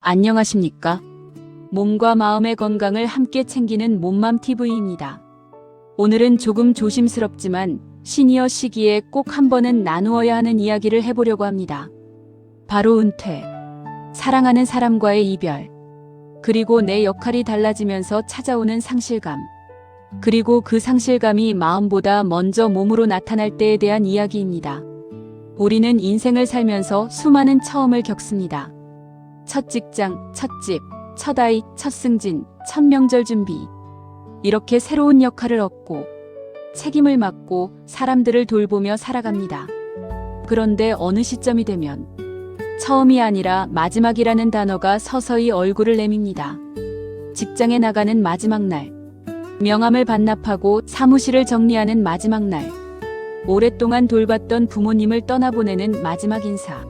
안녕하십니까? 몸과 마음의 건강을 함께 챙기는 몸맘TV입니다. 오늘은 조금 조심스럽지만 시니어 시기에 꼭 한 번은 나누어야 하는 이야기를 해보려고 합니다. 바로 은퇴, 사랑하는 사람과의 이별, 그리고 내 역할이 달라지면서 찾아오는 상실감, 그리고 그 상실감이 마음보다 먼저 몸으로 나타날 때에 대한 이야기입니다. 우리는 인생을 살면서 수많은 처음을 겪습니다. 첫 직장, 첫 집, 첫 아이, 첫 승진, 첫 명절 준비. 이렇게 새로운 역할을 얻고 책임을 맡고 사람들을 돌보며 살아갑니다. 그런데 어느 시점이 되면 처음이 아니라 마지막이라는 단어가 서서히 얼굴을 내밉니다. 직장에 나가는 마지막 날, 명함을 반납하고 사무실을 정리하는 마지막 날, 오랫동안 돌봤던 부모님을 떠나보내는 마지막 인사.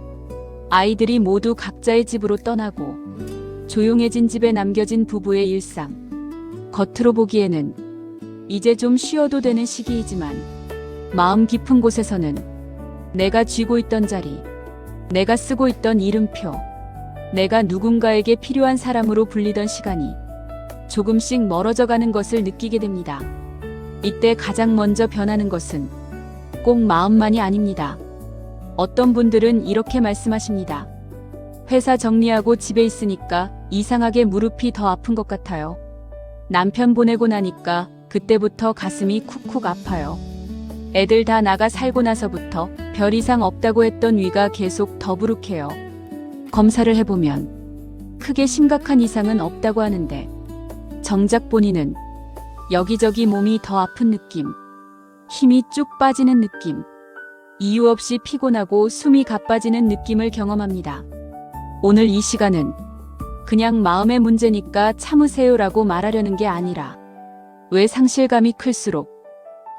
아이들이 모두 각자의 집으로 떠나고 조용해진 집에 남겨진 부부의 일상. 겉으로 보기에는 이제 좀 쉬어도 되는 시기이지만 마음 깊은 곳에서는 내가 쥐고 있던 자리, 내가 쓰고 있던 이름표, 내가 누군가에게 필요한 사람으로 불리던 시간이 조금씩 멀어져 가는 것을 느끼게 됩니다. 이때 가장 먼저 변하는 것은 꼭 마음만이 아닙니다. 어떤 분들은 이렇게 말씀하십니다. 회사 정리하고 집에 있으니까 이상하게 무릎이 더 아픈 것 같아요. 남편 보내고 나니까 그때부터 가슴이 쿡쿡 아파요. 애들 다 나가 살고 나서부터 별 이상 없다고 했던 위가 계속 더부룩해요. 검사를 해보면 크게 심각한 이상은 없다고 하는데 정작 본인은 여기저기 몸이 더 아픈 느낌, 힘이 쭉 빠지는 느낌, 이유 없이 피곤하고 숨이 가빠지는 느낌을 경험합니다. 오늘 이 시간은 그냥 마음의 문제니까 참으세요라고 말하려는 게 아니라 왜 상실감이 클수록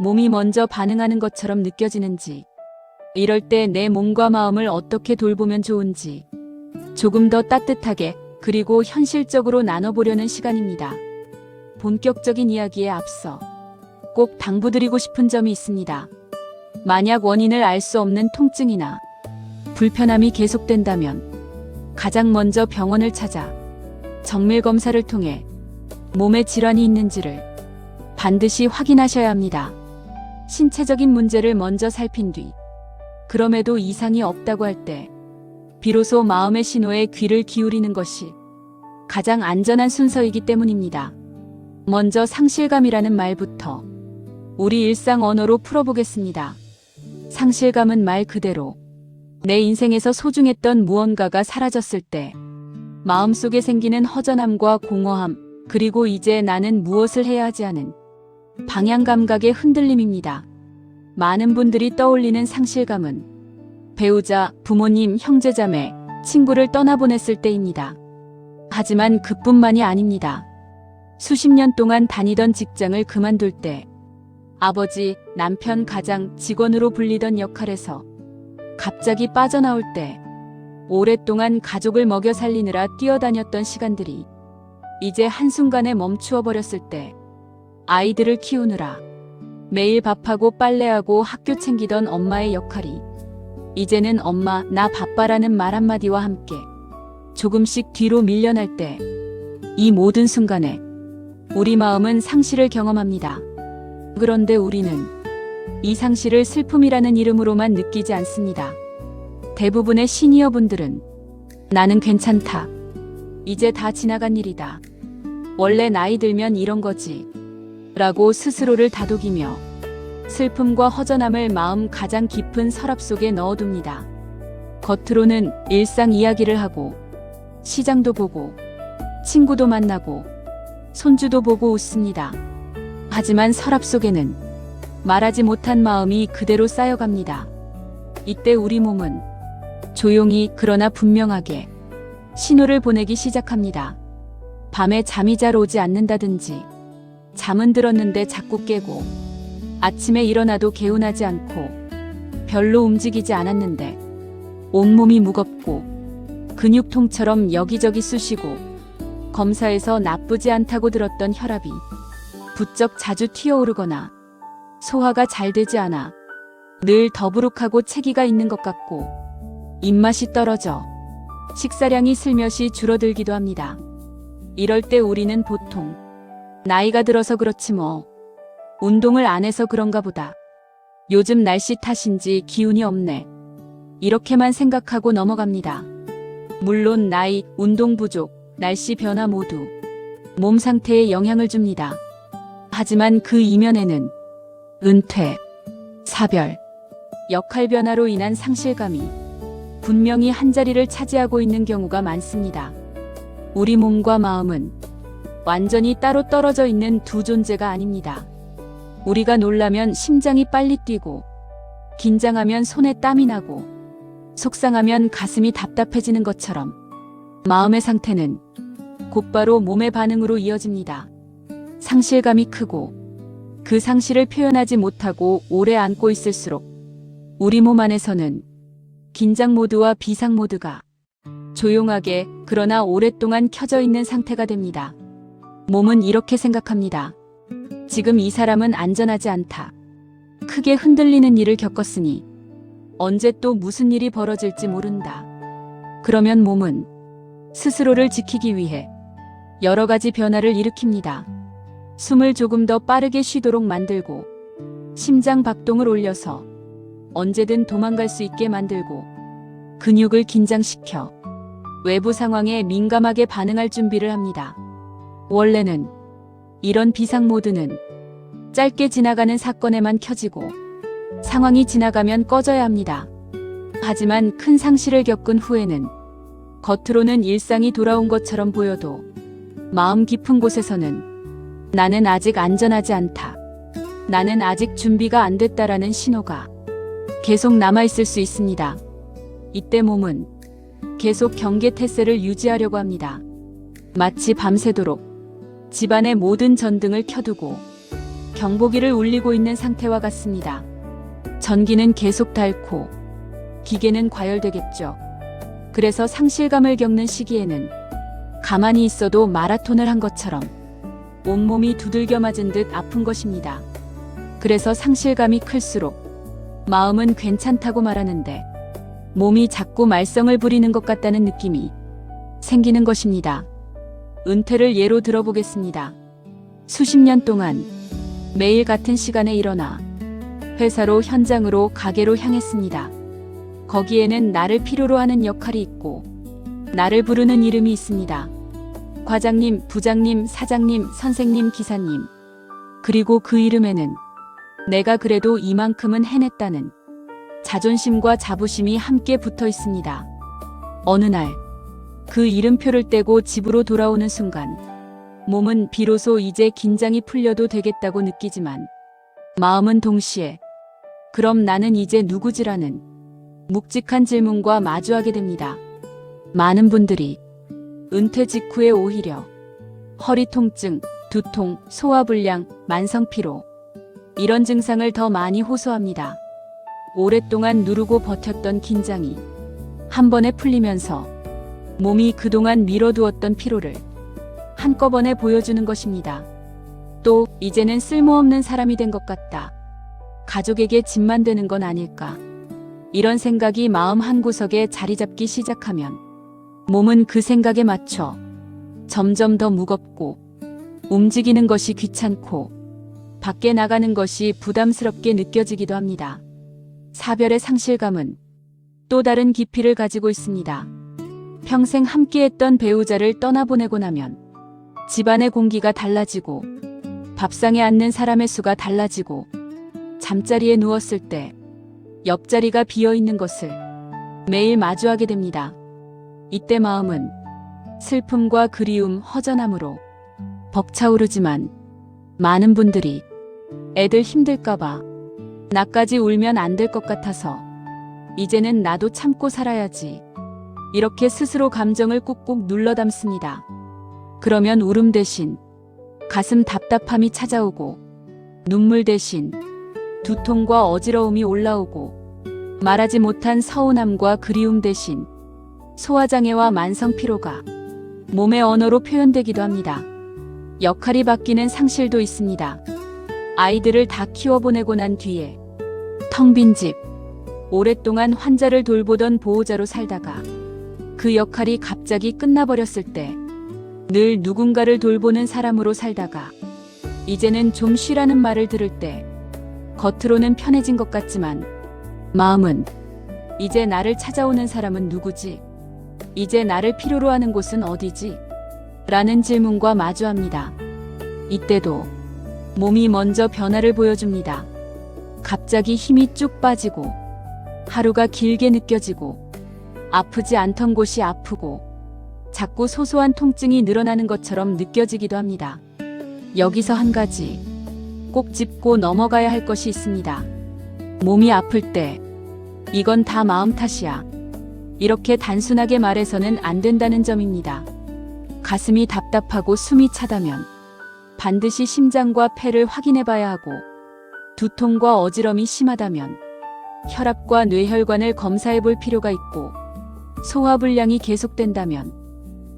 몸이 먼저 반응하는 것처럼 느껴지는지, 이럴 때 내 몸과 마음을 어떻게 돌보면 좋은지 조금 더 따뜻하게 그리고 현실적으로 나눠보려는 시간입니다. 본격적인 이야기에 앞서 꼭 당부드리고 싶은 점이 있습니다. 만약 원인을 알 수 없는 통증이나 불편함이 계속된다면 가장 먼저 병원을 찾아 정밀 검사를 통해 몸에 질환이 있는지를 반드시 확인하셔야 합니다. 신체적인 문제를 먼저 살핀 뒤 그럼에도 이상이 없다고 할 때 비로소 마음의 신호에 귀를 기울이는 것이 가장 안전한 순서이기 때문입니다. 먼저 상실감이라는 말부터 우리 일상 언어로 풀어보겠습니다. 상실감은 말 그대로 내 인생에서 소중했던 무언가가 사라졌을 때 마음속에 생기는 허전함과 공허함, 그리고 이제 나는 무엇을 해야 하지 하는 방향 감각의 흔들림입니다. 많은 분들이 떠올리는 상실감은 배우자, 부모님, 형제자매, 친구를 떠나보냈을 때입니다. 하지만 그뿐만이 아닙니다. 수십 년 동안 다니던 직장을 그만둘 때, 아버지, 남편, 가장, 직원으로 불리던 역할에서 갑자기 빠져나올 때, 오랫동안 가족을 먹여 살리느라 뛰어다녔던 시간들이 이제 한순간에 멈추어 버렸을 때, 아이들을 키우느라 매일 밥하고 빨래하고 학교 챙기던 엄마의 역할이 이제는 엄마, 나 바빠라는 말 한마디와 함께 조금씩 뒤로 밀려날 때, 이 모든 순간에 우리 마음은 상실을 경험합니다. 그런데 우리는 이 상실을 슬픔이라는 이름으로만 느끼지 않습니다. 대부분의 시니어 분들은 나는 괜찮다, 이제 다 지나간 일이다, 원래 나이 들면 이런 거지 라고 스스로를 다독이며 슬픔과 허전함을 마음 가장 깊은 서랍 속에 넣어둡니다. 겉으로는 일상 이야기를 하고 시장도 보고 친구도 만나고 손주도 보고 웃습니다. 하지만 서랍 속에는 말하지 못한 마음이 그대로 쌓여갑니다. 이때 우리 몸은 조용히 그러나 분명하게 신호를 보내기 시작합니다. 밤에 잠이 잘 오지 않는다든지, 잠은 들었는데 자꾸 깨고, 아침에 일어나도 개운하지 않고, 별로 움직이지 않았는데 온몸이 무겁고 근육통처럼 여기저기 쑤시고, 검사에서 나쁘지 않다고 들었던 혈압이 부쩍 자주 튀어오르거나, 소화가 잘 되지 않아 늘 더부룩하고 체기가 있는 것 같고, 입맛이 떨어져 식사량이 슬며시 줄어들기도 합니다. 이럴 때 우리는 보통 나이가 들어서 그렇지 뭐, 운동을 안 해서 그런가 보다, 요즘 날씨 탓인지 기운이 없네, 이렇게만 생각하고 넘어갑니다. 물론 나이, 운동 부족, 날씨 변화 모두 몸 상태에 영향을 줍니다. 하지만 그 이면에는 은퇴, 사별, 역할 변화로 인한 상실감이 분명히 한자리를 차지하고 있는 경우가 많습니다. 우리 몸과 마음은 완전히 따로 떨어져 있는 두 존재가 아닙니다. 우리가 놀라면 심장이 빨리 뛰고, 긴장하면 손에 땀이 나고, 속상하면 가슴이 답답해지는 것처럼 마음의 상태는 곧바로 몸의 반응으로 이어집니다. 상실감이 크고 그 상실을 표현하지 못하고 오래 안고 있을수록 우리 몸 안에서는 긴장 모드와 비상 모드가 조용하게 그러나 오랫동안 켜져 있는 상태가 됩니다. 몸은 이렇게 생각합니다. 지금 이 사람은 안전하지 않다. 크게 흔들리는 일을 겪었으니 언제 또 무슨 일이 벌어질지 모른다. 그러면 몸은 스스로를 지키기 위해 여러 가지 변화를 일으킵니다. 숨을 조금 더 빠르게 쉬도록 만들고, 심장 박동을 올려서 언제든 도망갈 수 있게 만들고, 근육을 긴장시켜 외부 상황에 민감하게 반응할 준비를 합니다. 원래는 이런 비상 모드는 짧게 지나가는 사건에만 켜지고 상황이 지나가면 꺼져야 합니다. 하지만 큰 상실을 겪은 후에는 겉으로는 일상이 돌아온 것처럼 보여도 마음 깊은 곳에서는 나는 아직 안전하지 않다, 나는 아직 준비가 안 됐다라는 신호가 계속 남아있을 수 있습니다. 이때 몸은 계속 경계 태세를 유지하려고 합니다. 마치 밤새도록 집안의 모든 전등을 켜두고 경보기를 울리고 있는 상태와 같습니다. 전기는 계속 닳고 기계는 과열되겠죠. 그래서 상실감을 겪는 시기에는 가만히 있어도 마라톤을 한 것처럼 온몸이 두들겨 맞은 듯 아픈 것입니다. 그래서 상실감이 클수록 마음은 괜찮다고 말하는데 몸이 자꾸 말썽을 부리는 것 같다는 느낌이 생기는 것입니다. 은퇴를 예로 들어보겠습니다. 수십 년 동안 매일 같은 시간에 일어나 회사로, 현장으로, 가게로 향했습니다. 거기에는 나를 필요로 하는 역할이 있고 나를 부르는 이름이 있습니다. 과장님, 부장님, 사장님, 선생님, 기사님. 그리고 그 이름에는 내가 그래도 이만큼은 해냈다는 자존심과 자부심이 함께 붙어 있습니다. 어느 날 그 이름표를 떼고 집으로 돌아오는 순간 몸은 비로소 이제 긴장이 풀려도 되겠다고 느끼지만 마음은 동시에 그럼 나는 이제 누구지라는 묵직한 질문과 마주하게 됩니다. 많은 분들이 은퇴 직후에 오히려 허리 통증, 두통, 소화불량, 만성피로 이런 증상을 더 많이 호소합니다. 오랫동안 누르고 버텼던 긴장이 한 번에 풀리면서 몸이 그동안 미뤄두었던 피로를 한꺼번에 보여주는 것입니다. 또 이제는 쓸모없는 사람이 된 것 같다. 가족에게 짐만 되는 건 아닐까. 이런 생각이 마음 한구석에 자리 잡기 시작하면 몸은 그 생각에 맞춰 점점 더 무겁고 움직이는 것이 귀찮고 밖에 나가는 것이 부담스럽게 느껴지기도 합니다. 사별의 상실감은 또 다른 깊이를 가지고 있습니다. 평생 함께했던 배우자를 떠나보내고 나면 집안의 공기가 달라지고 밥상에 앉는 사람의 수가 달라지고 잠자리에 누웠을 때 옆자리가 비어있는 것을 매일 마주하게 됩니다. 이때 마음은 슬픔과 그리움, 허전함으로 벅차오르지만 많은 분들이 애들 힘들까봐 나까지 울면 안 될 것 같아서 이제는 나도 참고 살아야지, 이렇게 스스로 감정을 꾹꾹 눌러 담습니다. 그러면 울음 대신 가슴 답답함이 찾아오고 눈물 대신 두통과 어지러움이 올라오고 말하지 못한 서운함과 그리움 대신 소화장애와 만성피로가 몸의 언어로 표현되기도 합니다. 역할이 바뀌는 상실도 있습니다. 아이들을 다 키워보내고 난 뒤에 텅 빈 집, 오랫동안 환자를 돌보던 보호자로 살다가 그 그 역할이 갑자기 끝나버렸을 때, 늘 누군가를 돌보는 사람으로 살다가 이제는 좀 쉬라는 말을 들을 때 겉으로는 편해진 것 같지만 마음은 이제 나를 찾아오는 사람은 누구지? 이제 나를 필요로 하는 곳은 어디지? 라는 질문과 마주합니다. 이때도 몸이 먼저 변화를 보여줍니다. 갑자기 힘이 쭉 빠지고 하루가 길게 느껴지고 아프지 않던 곳이 아프고 자꾸 소소한 통증이 늘어나는 것처럼 느껴지기도 합니다. 여기서 한 가지 꼭 짚고 넘어가야 할 것이 있습니다. 몸이 아플 때 이건 다 마음 탓이야. 이렇게 단순하게 말해서는 안 된다는 점입니다. 가슴이 답답하고 숨이 차다면 반드시 심장과 폐를 확인해 봐야 하고, 두통과 어지럼이 심하다면 혈압과 뇌혈관을 검사해 볼 필요가 있고, 소화불량이 계속된다면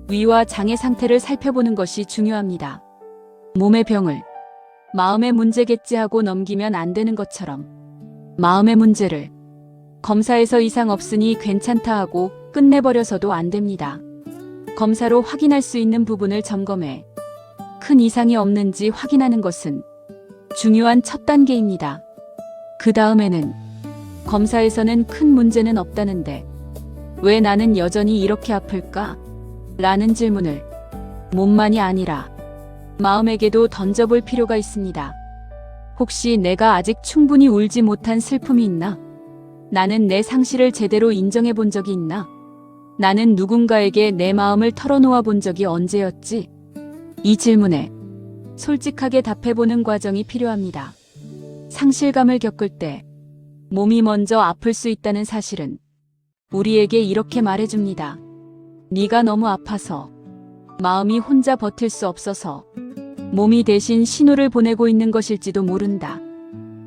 위와 장의 상태를 살펴보는 것이 중요합니다. 몸의 병을 마음의 문제겠지 하고 넘기면 안 되는 것처럼 마음의 문제를 검사에서 이상 없으니 괜찮다 하고 끝내버려서도 안 됩니다. 검사로 확인할 수 있는 부분을 점검해 큰 이상이 없는지 확인하는 것은 중요한 첫 단계입니다. 그 다음에는 검사에서는 큰 문제는 없다는데 왜 나는 여전히 이렇게 아플까? 라는 질문을 몸만이 아니라 마음에게도 던져볼 필요가 있습니다. 혹시 내가 아직 충분히 울지 못한 슬픔이 있나? 나는 내 상실을 제대로 인정해 본 적이 있나? 나는 누군가에게 내 마음을 털어놓아 본 적이 언제였지? 이 질문에 솔직하게 답해보는 과정이 필요합니다. 상실감을 겪을 때 몸이 먼저 아플 수 있다는 사실은 우리에게 이렇게 말해줍니다. 네가 너무 아파서, 마음이 혼자 버틸 수 없어서 몸이 대신 신호를 보내고 있는 것일지도 모른다.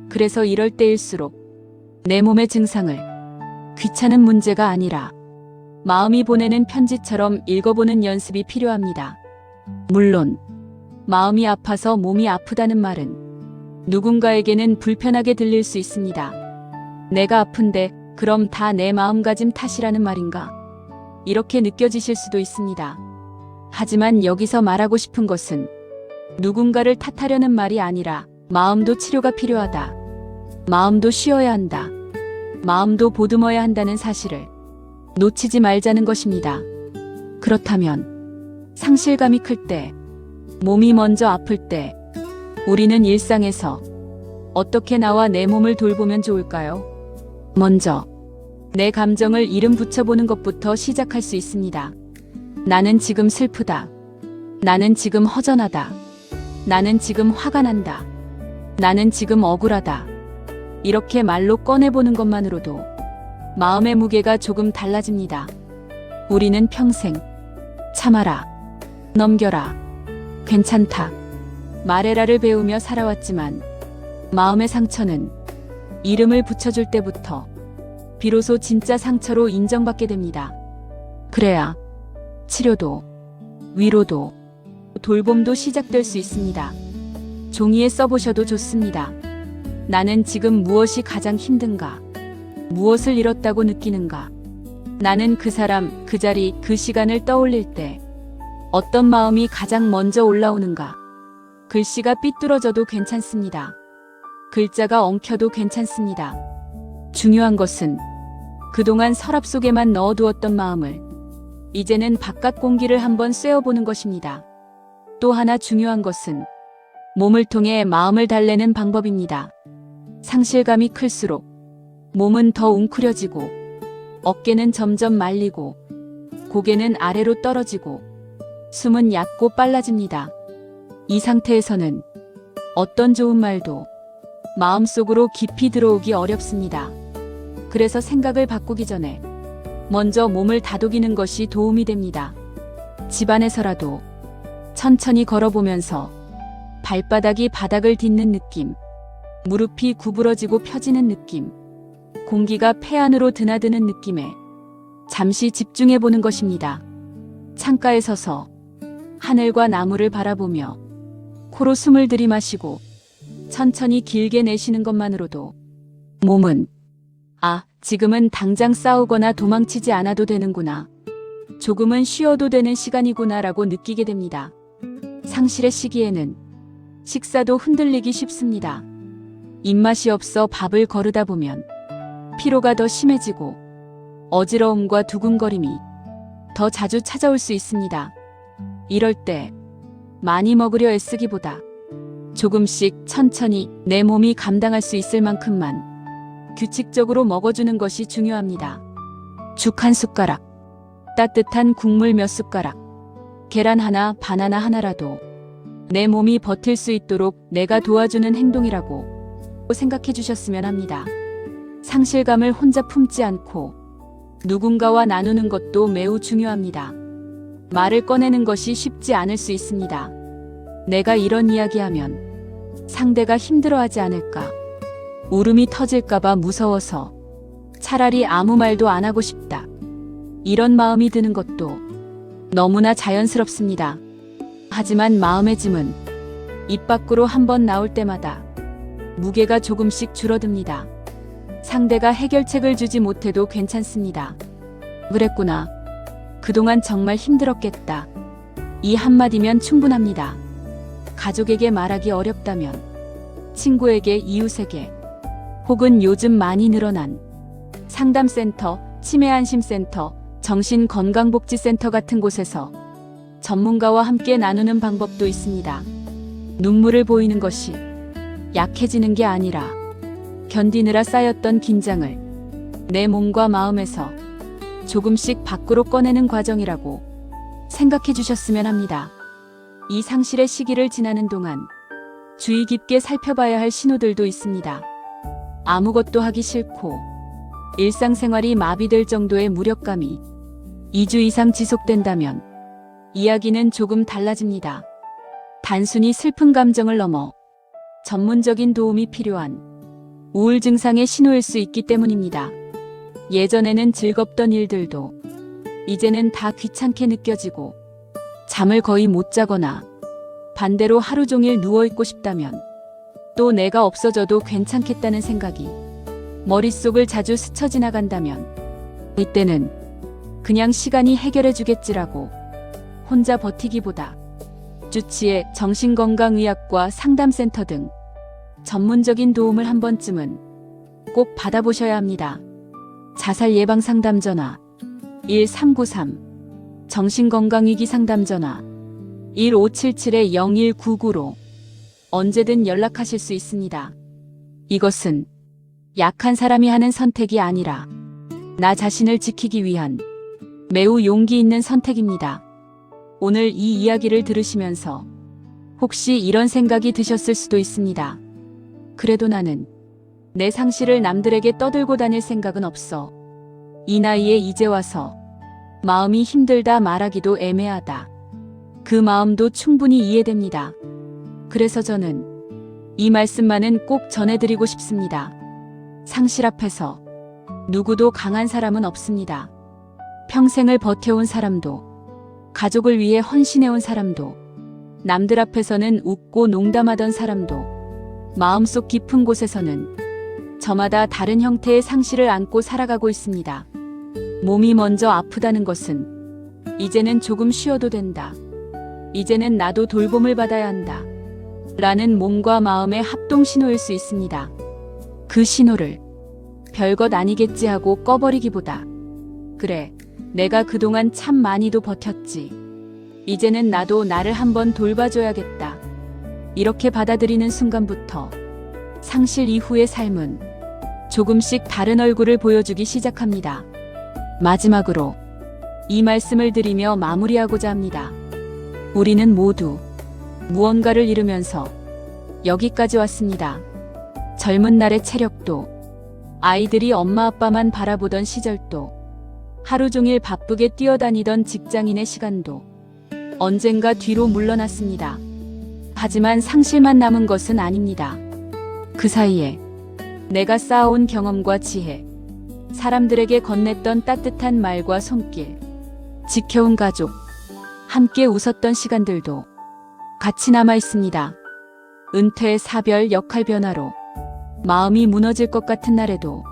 그래서 이럴 때일수록 내 몸의 증상을 귀찮은 문제가 아니라 마음이 보내는 편지처럼 읽어보는 연습이 필요합니다. 물론 마음이 아파서 몸이 아프다는 말은 누군가에게는 불편하게 들릴 수 있습니다. 내가 아픈데 그럼 다 내 마음가짐 탓이라는 말인가? 이렇게 느껴지실 수도 있습니다. 하지만 여기서 말하고 싶은 것은 누군가를 탓하려는 말이 아니라 마음도 치료가 필요하다. 마음도 쉬어야 한다. 마음도 보듬어야 한다는 사실을 놓치지 말자는 것입니다. 그렇다면 상실감이 클 때, 몸이 먼저 아플 때 우리는 일상에서 어떻게 나와 내 몸을 돌보면 좋을까요? 먼저 내 감정을 이름 붙여보는 것부터 시작할 수 있습니다. 나는 지금 슬프다. 나는 지금 허전하다. 나는 지금 화가 난다. 나는 지금 억울하다. 이렇게 말로 꺼내보는 것만으로도 마음의 무게가 조금 달라집니다. 우리는 평생 참아라, 넘겨라, 괜찮다, 말해라를 배우며 살아왔지만 마음의 상처는 이름을 붙여줄 때부터 비로소 진짜 상처로 인정받게 됩니다. 그래야 치료도, 위로도, 돌봄도 시작될 수 있습니다. 종이에 써보셔도 좋습니다. 나는 지금 무엇이 가장 힘든가? 무엇을 잃었다고 느끼는가? 나는 그 사람, 그 자리, 그 시간을 떠올릴 때 어떤 마음이 가장 먼저 올라오는가? 글씨가 삐뚤어져도 괜찮습니다. 글자가 엉켜도 괜찮습니다. 중요한 것은 그동안 서랍 속에만 넣어두었던 마음을 이제는 바깥 공기를 한번 쐬어보는 것입니다. 또 하나 중요한 것은 몸을 통해 마음을 달래는 방법입니다. 상실감이 클수록 몸은 더 웅크려지고 어깨는 점점 말리고 고개는 아래로 떨어지고 숨은 얕고 빨라집니다. 이 상태에서는 어떤 좋은 말도 마음속으로 깊이 들어오기 어렵습니다. 그래서 생각을 바꾸기 전에 먼저 몸을 다독이는 것이 도움이 됩니다. 집안에서라도 천천히 걸어보면서 발바닥이 바닥을 딛는 느낌, 무릎이 구부러지고 펴지는 느낌, 공기가 폐 안으로 드나드는 느낌에 잠시 집중해 보는 것입니다. 창가에 서서 하늘과 나무를 바라보며 코로 숨을 들이마시고 천천히 길게 내쉬는 것만으로도 몸은 지금은 당장 싸우거나 도망치지 않아도 되는구나. 조금은 쉬어도 되는 시간이구나라고 느끼게 됩니다. 상실의 시기에는 식사도 흔들리기 쉽습니다. 입맛이 없어 밥을 거르다 보면 피로가 더 심해지고 어지러움과 두근거림이 더 자주 찾아올 수 있습니다. 이럴 때 많이 먹으려 애쓰기보다 조금씩 천천히 내 몸이 감당할 수 있을 만큼만 규칙적으로 먹어주는 것이 중요합니다. 죽 한 숟가락, 따뜻한 국물 몇 숟가락, 계란 하나, 바나나 하나라도 내 몸이 버틸 수 있도록 내가 도와주는 행동이라고 생각해 주셨으면 합니다. 상실감을 혼자 품지 않고 누군가와 나누는 것도 매우 중요합니다. 말을 꺼내는 것이 쉽지 않을 수 있습니다. 내가 이런 이야기하면 상대가 힘들어하지 않을까, 울음이 터질까봐 무서워서 차라리 아무 말도 안 하고 싶다, 이런 마음이 드는 것도 너무나 자연스럽습니다. 하지만 마음의 짐은 입 밖으로 한번 나올 때마다 무게가 조금씩 줄어듭니다. 상대가 해결책을 주지 못해도 괜찮습니다. 그랬구나. 그동안 정말 힘들었겠다. 이 한마디면 충분합니다. 가족에게 말하기 어렵다면 친구에게, 이웃에게, 혹은 요즘 많이 늘어난 상담센터, 치매안심센터, 정신건강복지센터 같은 곳에서 전문가와 함께 나누는 방법도 있습니다. 눈물을 보이는 것이 약해지는 게 아니라 견디느라 쌓였던 긴장을 내 몸과 마음에서 조금씩 밖으로 꺼내는 과정이라고 생각해 주셨으면 합니다. 이 상실의 시기를 지나는 동안 주의 깊게 살펴봐야 할 신호들도 있습니다. 아무것도 하기 싫고 일상생활이 마비될 정도의 무력감이 2주 이상 지속된다면 이야기는 조금 달라집니다. 단순히 슬픈 감정을 넘어 전문적인 도움이 필요한 우울 증상의 신호일 수 있기 때문입니다. 예전에는 즐겁던 일들도 이제는 다 귀찮게 느껴지고 잠을 거의 못 자거나 반대로 하루 종일 누워있고 싶다면 또 내가 없어져도 괜찮겠다는 생각이 머릿속을 자주 스쳐 지나간다면 이때는 그냥 시간이 해결해 주겠지라고 혼자 버티기보다 주치의, 정신건강의학과, 상담센터 등 전문적인 도움을 한 번쯤은 꼭 받아보셔야 합니다. 자살 예방 상담 전화 1393, 정신건강위기 상담 전화 1577-0199로 언제든 연락하실 수 있습니다. 이것은 약한 사람이 하는 선택이 아니라 나 자신을 지키기 위한 매우 용기 있는 선택입니다. 오늘 이 이야기를 들으시면서 혹시 이런 생각이 드셨을 수도 있습니다. 그래도 나는 내 상실을 남들에게 떠들고 다닐 생각은 없어. 이 나이에 이제 와서 마음이 힘들다 말하기도 애매하다. 그 마음도 충분히 이해됩니다. 그래서 저는 이 말씀만은 꼭 전해드리고 싶습니다. 상실 앞에서 누구도 강한 사람은 없습니다. 평생을 버텨온 사람도, 가족을 위해 헌신해온 사람도, 남들 앞에서는 웃고 농담하던 사람도, 마음속 깊은 곳에서는 저마다 다른 형태의 상실을 안고 살아가고 있습니다. 몸이 먼저 아프다는 것은 이제는 조금 쉬어도 된다, 이제는 나도 돌봄을 받아야 한다 라는 몸과 마음의 합동 신호일 수 있습니다. 그 신호를 별것 아니겠지 하고 꺼버리기보다 그래, 내가 그동안 참 많이도 버텼지, 이제는 나도 나를 한번 돌봐줘야겠다, 이렇게 받아들이는 순간부터 상실 이후의 삶은 조금씩 다른 얼굴을 보여주기 시작합니다. 마지막으로 이 말씀을 드리며 마무리하고자 합니다. 우리는 모두 무언가를 잃으면서 여기까지 왔습니다. 젊은 날의 체력도, 아이들이 엄마 아빠만 바라보던 시절도, 하루 종일 바쁘게 뛰어다니던 직장인의 시간도 언젠가 뒤로 물러났습니다. 하지만 상실만 남은 것은 아닙니다. 그 사이에 내가 쌓아온 경험과 지혜, 사람들에게 건넸던 따뜻한 말과 손길, 지켜온 가족, 함께 웃었던 시간들도 같이 남아 있습니다. 은퇴, 사별, 역할 변화로 마음이 무너질 것 같은 날에도,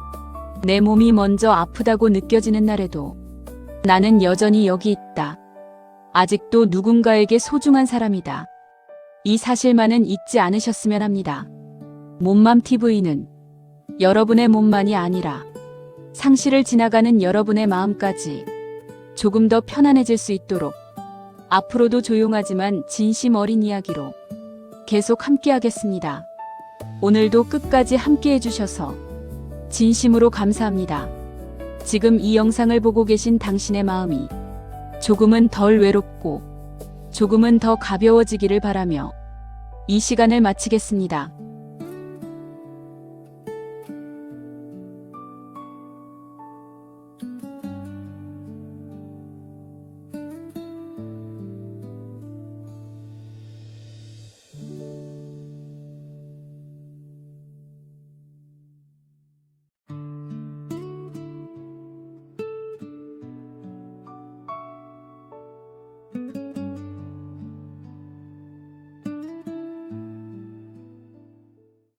내 몸이 먼저 아프다고 느껴지는 날에도 나는 여전히 여기 있다. 아직도 누군가에게 소중한 사람이다. 이 사실만은 잊지 않으셨으면 합니다. 몸맘TV는 여러분의 몸만이 아니라 상실을 지나가는 여러분의 마음까지 조금 더 편안해질 수 있도록 앞으로도 조용하지만 진심 어린 이야기로 계속 함께하겠습니다. 오늘도 끝까지 함께해 주셔서 진심으로 감사합니다. 지금 이 영상을 보고 계신 당신의 마음이 조금은 덜 외롭고 조금은 더 가벼워지기를 바라며 이 시간을 마치겠습니다.